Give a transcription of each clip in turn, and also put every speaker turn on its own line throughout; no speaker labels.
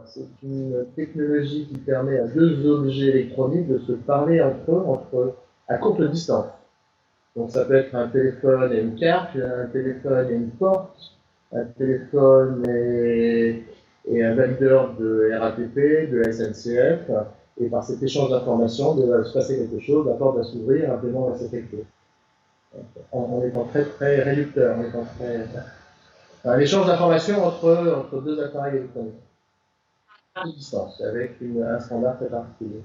C'est une technologie qui permet à deux objets électroniques de se parler entre eux à courte distance. Donc ça peut être un téléphone et une carte, un téléphone et une porte, un téléphone et un valideur de RATP, de la SNCF, et par cet échange d'informations, il va se passer quelque chose, la porte va s'ouvrir, un paiement va s'effectuer. En étant très réducteur, un échange d'informations entre deux appareils électroniques à distance, avec un standard très particulier.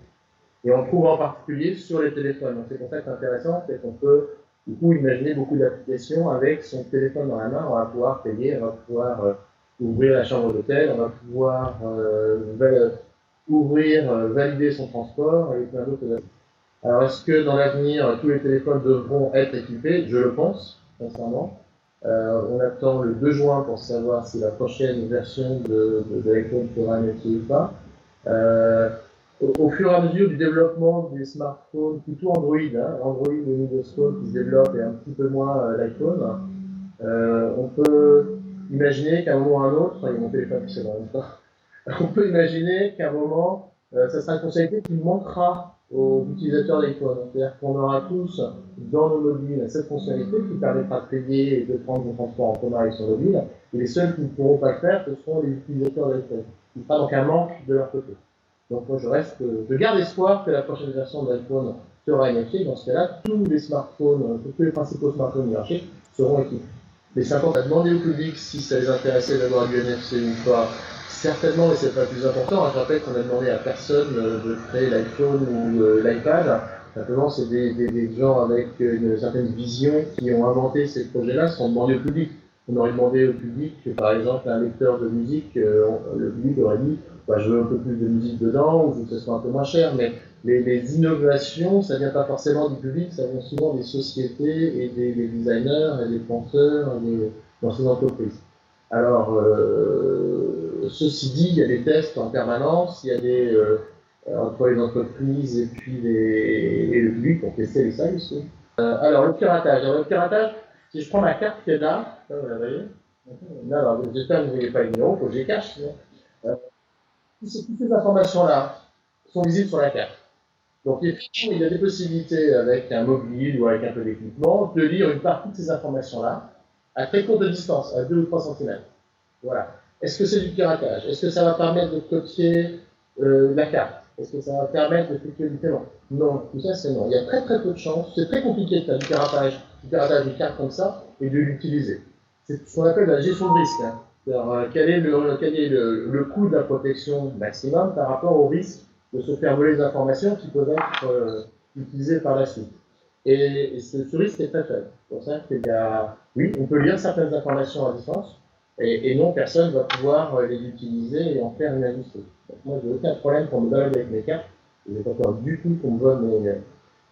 Et on trouve en particulier sur les téléphones. Donc c'est pour ça que c'est intéressant, c'est qu'on peut du coup imaginer beaucoup d'applications avec son téléphone dans la main. On va pouvoir payer, on va pouvoir ouvrir la chambre d'hôtel, on va pouvoir valider son transport et plein d'autres choses. Alors est-ce que dans l'avenir, tous les téléphones devront être équipés? Je le pense, sincèrement. On attend le 2 juin pour savoir si la prochaine version de l'iPhone sera métier ou pas. Au fur et à mesure du développement des smartphones, plutôt Android, Android et Windows Phone qui se développent et un petit peu moins l'iPhone, on peut imaginer qu'à un moment ou à un autre, et mon téléphone qui se en même temps, on peut imaginer qu'à un moment, ça sera une fonctionnalité qui manquera aux utilisateurs d'iPhone. C'est-à-dire qu'on aura tous dans nos mobiles cette fonctionnalité qui permettra de payer et de prendre le transport en commun avec son mobile, et les seuls qui ne pourront pas le faire, ce seront les utilisateurs d'iPhone. Il sera donc un manque de leur côté. Donc moi je garde espoir que la prochaine version de l'iPhone sera NFC. Dans ce cas-là, tous les smartphones, tous les principaux smartphones du marché seront équipés. Les 50 a demandé au public si ça les intéressait d'avoir du NFC ou pas. Certainement, mais c'est pas le plus important. Je rappelle qu'on a demandé à personne de créer l'iPhone ou l'iPad. Simplement, c'est des gens avec une certaine vision qui ont inventé ces projets-là sans demander au public. On aurait demandé au public, par exemple, un lecteur de musique, le public aurait dit bah, je veux un peu plus de musique dedans, ou je veux que ce soit un peu moins cher, mais les innovations, ça ne vient pas forcément du public, ça vient souvent des sociétés et des designers et des penseurs dans ces entreprises. Alors, ceci dit, il y a des tests en permanence, il y a des entre les entreprises et puis le public pour tester les services. Alors, le piratage. Alors, le piratage, si je prends ma carte qui est là, vous la voyez, là, j'espère que vous ne voyez pas le numéro, il faut que je les cache. Toutes ces informations-là sont visibles sur la carte. Donc, il y a des possibilités avec un mobile ou avec un peu d'équipement de lire une partie de ces informations-là à très courte distance, à 2 ou 3 cm. Voilà. Est-ce que c'est du piratage? Est-ce que ça va permettre de copier la carte? Est-ce que ça va permettre de copier le paiement? Non, tout ça c'est non. Il y a très peu de chances. C'est très compliqué de faire du piratage de carte comme ça et de l'utiliser. C'est ce qu'on appelle la gestion de risque. Quel est le coût de la protection maximum par rapport au risque de se faire voler des informations qui peuvent être utilisées par la suite. Et ce risque est très faible. C'est pour ça qu'il y a, oui, on peut lire certaines informations à distance, et non, personne ne va pouvoir les utiliser et en faire une industrie. Donc moi, j'ai aucun problème pour me balader avec mes cartes. Je n'ai pas peur du tout qu'on me vole mes.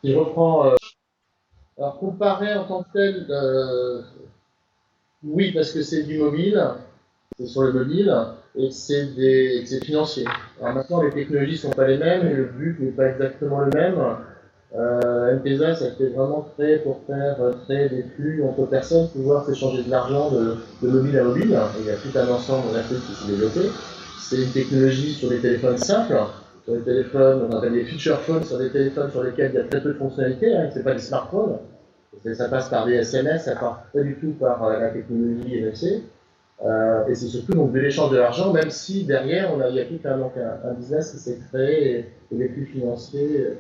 Si je reprends. Alors, comparer en tant que tel, oui, parce que c'est du mobile, c'est sur le mobile, et c'est financier. Alors maintenant, les technologies ne sont pas les mêmes, et le but n'est pas exactement le même. M-Pesa, ça a été vraiment créé pour faire créer des flux entre personnes, pouvoir s'échanger de l'argent de mobile à mobile. Et il y a tout un ensemble d'affaires qui s'est développé. C'est une technologie sur des téléphones simples, sur des téléphones, on appelle des feature phones, sur des téléphones sur lesquels il y a très peu de fonctionnalités, ce n'est pas des smartphones. Ça passe par des SMS, ça passe pas du tout par la technologie NFC. Et c'est surtout donc de l'échange de l'argent, même si derrière il y a tout un business qui s'est créé et des flux financiers.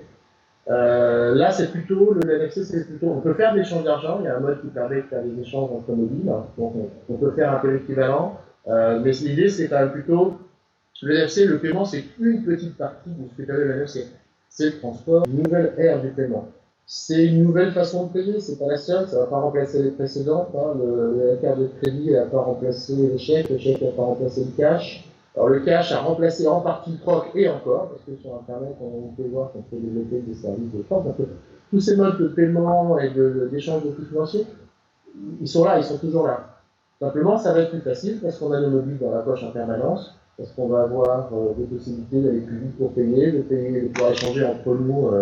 Là, c'est plutôt, le NFC, c'est plutôt, on peut faire de l'échange d'argent, il y a un mode qui permet de faire des échanges entre mobiles, donc on peut faire un peu l'équivalent, mais l'idée, c'est quand même plutôt, le NFC, le paiement, c'est une petite partie de ce que tu avais le NFC, c'est le transport, une nouvelle ère du paiement. C'est une nouvelle façon de payer, c'est pas la seule, ça va pas remplacer les précédentes, la carte de crédit n'a pas remplacé le chèque n'a pas remplacé le cash. Alors le cash a remplacé en partie le troc et encore, parce que sur Internet, on peut voir qu'on peut développer des services de troc. Donc tous ces modes de paiement et d'échange de flux financiers, ils sont là, ils sont toujours là. Simplement, ça va être plus facile parce qu'on a nos mobiles dans la poche en permanence, parce qu'on va avoir des possibilités d'aller plus vite pour payer, de pouvoir échanger entre nous.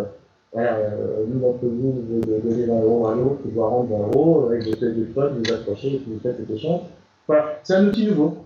L'une d'entre vous de donner 20 € à l'autre, de pouvoir rendre 20 € avec votre téléphone, vous accrocher et puis vous faites cet échange. Voilà, c'est un outil nouveau.